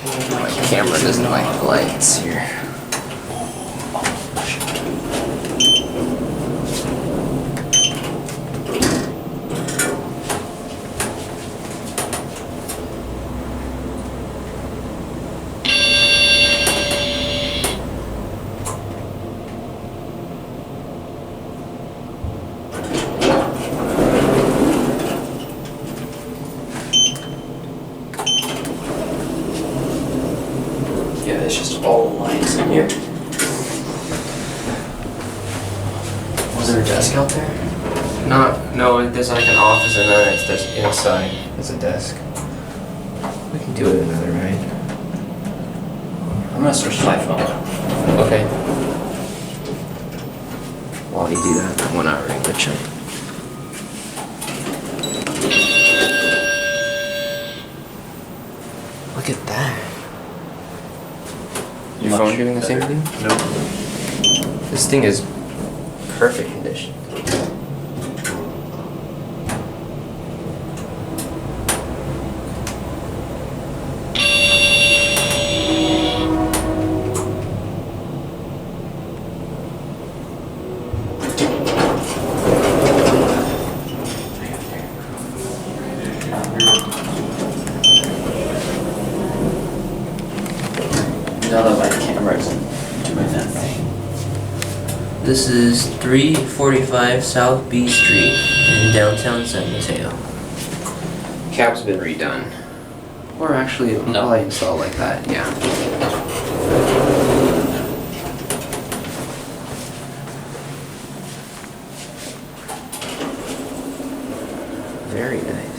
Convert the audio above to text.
My camera doesn't like the lights here. Yeah, it's just all lights in here. Was there a desk out there? No, there's like an office and then there's inside. There's a desk. We can do it another night. I'm gonna search my phone. Okay. While you do that, I want to ring the check. Look at that. Your phone doing the same thing? Nope. This thing is perfect condition. Now that my camera's doing that thing. This is 345 South B Street in downtown San Mateo. Cab's been redone. Or actually, it'll probably install like that, yeah. Very nice.